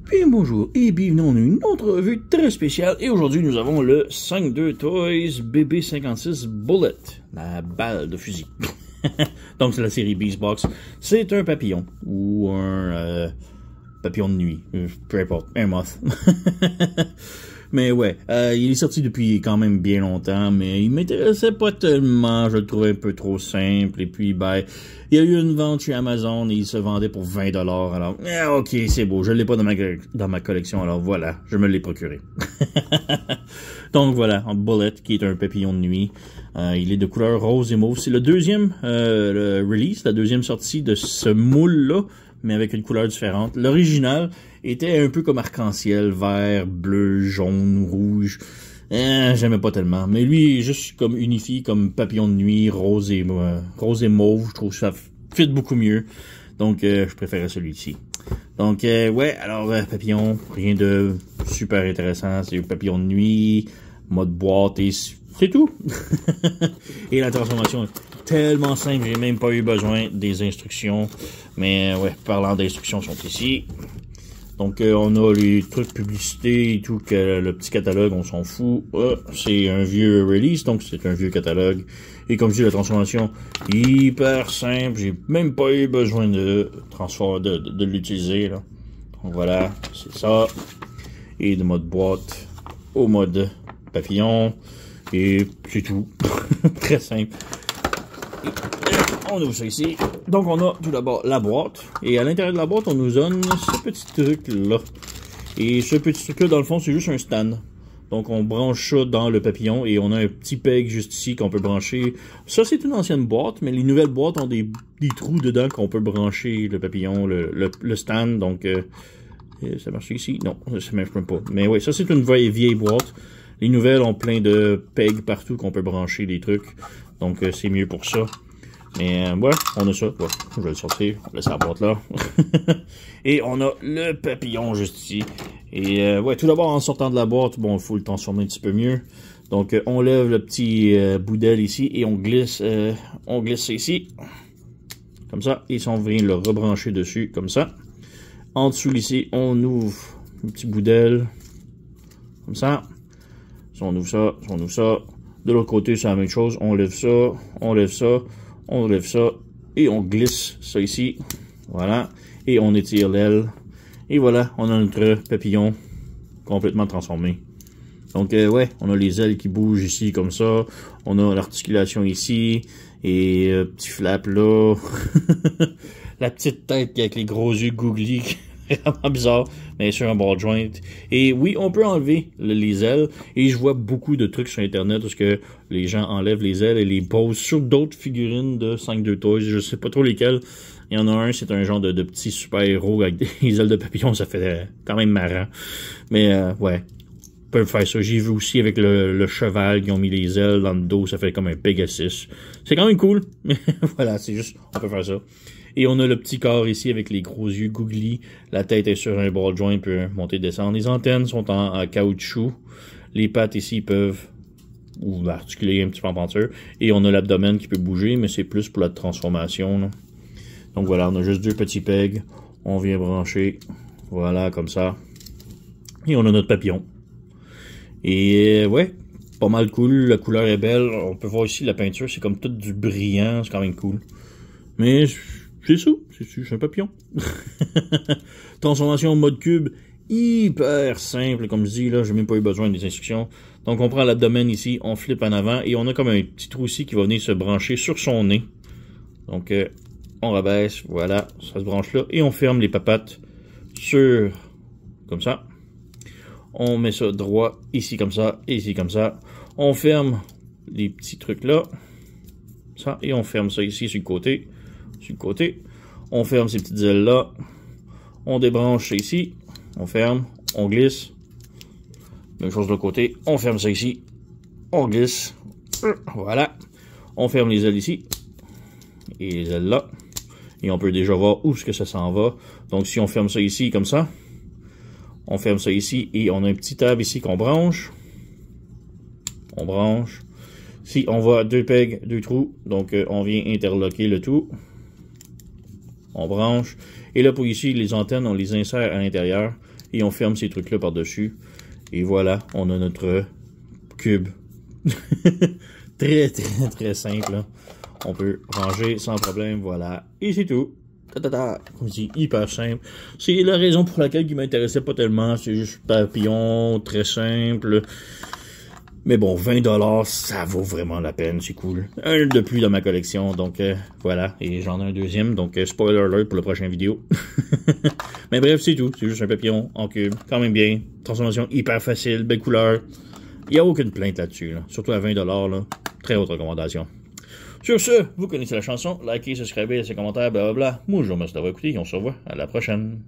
Bien bonjour et bienvenue dans une autre revue très spéciale et aujourd'hui nous avons le 5.2 Toys BB56 Bullet, la balle de fusil. Donc c'est la série Beastbox, c'est un papillon ou un papillon de nuit, peu importe, un moth. Mais ouais, il est sorti depuis quand même bien longtemps, mais il m'intéressait pas tellement, je le trouvais un peu trop simple, et puis ben, il y a eu une vente chez Amazon et il se vendait pour 20$, alors, ok, c'est beau, je l'ai pas dans ma collection, alors voilà, je me l'ai procuré. Donc voilà, un Bullet, qui est un papillon de nuit, il est de couleur rose et mauve, c'est le deuxième le release, la deuxième sortie de ce moule-là, mais avec une couleur différente. L'original était un peu comme arc-en-ciel, vert, bleu, jaune, rouge. J'aimais pas tellement. Mais lui, juste comme unifié, comme papillon de nuit, rose et mauve, je trouve que ça fit beaucoup mieux. Donc, je préférais celui-ci. Donc, ouais, alors, papillon, rien de super intéressant. C'est un papillon de nuit, mode boîte et c'est tout. Et la transformation est tellement simple, j'ai même pas eu besoin des instructions. Mais ouais, parlant d'instructions sont ici. Donc on a les trucs publicité et tout, que le petit catalogue, on s'en fout. C'est un vieux release, donc c'est un vieux catalogue. Et comme je dis, la transformation hyper simple, j'ai même pas eu besoin de l'utiliser. Donc voilà, c'est ça. Et de mode boîte au mode papillon. Et c'est tout. Très simple. Et on ouvre ça ici. Donc on a tout d'abord la boîte. Et à l'intérieur de la boîte, on nous donne ce petit truc-là. Et ce petit truc-là, dans le fond, c'est juste un stand. Donc on branche ça dans le papillon et on a un petit peg juste ici qu'on peut brancher. Ça, c'est une ancienne boîte, mais les nouvelles boîtes ont des trous dedans qu'on peut brancher le papillon, le stand. Donc ça marche ici? Non, ça marche même pas. Mais oui, ça c'est une vieille boîte. Les nouvelles ont plein de pegs partout qu'on peut brancher des trucs. Donc c'est mieux pour ça. Mais ouais, on a ça. Ouais, je vais le sortir. On laisse la boîte là. Et on a le papillon juste ici. Et ouais, tout d'abord en sortant de la boîte, bon, il faut le transformer un petit peu mieux. Donc on lève le petit bout d'aile ici et on glisse ça ici. Comme ça. Et si on vient le rebrancher dessus, comme ça. En dessous ici, on ouvre le petit bout d'aile. Comme ça. Si on ouvre ça, si on ouvre ça. De l'autre côté, c'est la même chose. On lève ça, on lève ça, on lève ça. Et on glisse ça ici. Voilà. Et on étire l'aile. Et voilà, on a notre papillon complètement transformé. Donc, ouais, on a les ailes qui bougent ici comme ça. On a l'articulation ici. Et petit flap là. La petite tête avec les gros yeux googly. Vraiment bizarre, mais sur un ball joint. Et oui, on peut enlever les ailes. Et je vois beaucoup de trucs sur Internet parce que les gens enlèvent les ailes et les posent sur d'autres figurines de 5.2 Toys. Je sais pas trop lesquelles. Il y en a un, c'est un genre de petit super-héros avec des ailes de papillon. Ça fait quand même marrant. Mais ouais, on peut faire ça. J'ai vu aussi avec le cheval qui ont mis les ailes dans le dos. Ça fait comme un Pegasus. C'est quand même cool. Mais voilà, c'est juste, on peut faire ça. Et on a le petit corps ici avec les gros yeux googly. La tête est sur un ball joint, peut monter et descendre. Les antennes sont en caoutchouc. Les pattes ici peuvent ou articuler un petit peu en peinture. Et on a l'abdomen qui peut bouger, mais c'est plus pour la transformation. Là. Donc voilà, on a juste deux petits pegs. On vient brancher. Voilà, comme ça. Et on a notre papillon. Et ouais, pas mal cool. La couleur est belle. On peut voir ici la peinture, c'est comme tout du brillant. C'est quand même cool. Mais c'est ça, c'est un papillon. Transformation en mode cube, hyper simple, comme je dis, là, j'ai même pas eu besoin des instructions. Donc on prend l'abdomen ici, on flippe en avant, et on a comme un petit trou ici qui va venir se brancher sur son nez. Donc on rabaisse, voilà, ça se branche là, et on ferme les papates sur, comme ça. On met ça droit, ici comme ça, et ici comme ça. On ferme les petits trucs là, ça, et on ferme ça ici sur le côté. Sur le côté, on ferme ces petites ailes là, on débranche ça ici, on ferme, on glisse, même chose de l'autre côté, on ferme ça ici, on glisse, voilà, on ferme les ailes ici, et les ailes là, et on peut déjà voir où est-ce que ça s'en va. Donc si on ferme ça ici comme ça, on ferme ça ici, et on a un petit tab ici qu'on branche, on branche, si on voit deux pegs, deux trous, donc on vient interloquer le tout. on branche. Et là, pour ici, les antennes, on les insère à l'intérieur et on ferme ces trucs-là par-dessus. Et voilà, on a notre cube. Très, très, très simple. Là. On peut ranger sans problème, voilà. Et c'est tout. Comme je dis, hyper simple. C'est la raison pour laquelle il m'intéressait pas tellement. C'est juste papillon, très simple. Mais bon, 20$, ça vaut vraiment la peine, c'est cool. Un de plus dans ma collection, donc voilà. Et j'en ai un deuxième, donc spoiler alert pour la prochaine vidéo. Mais bref, c'est tout. C'est juste un papillon en cube, quand même bien. Transformation hyper facile, belle couleur. Il n'y a aucune plainte là-dessus, là. Surtout à 20$, là. Très haute recommandation. Sur ce, vous connaissez la chanson, likez, subscribez, laissez commentaires, blablabla. Moi, je vous remercie d'avoir écouté et on se revoit à la prochaine.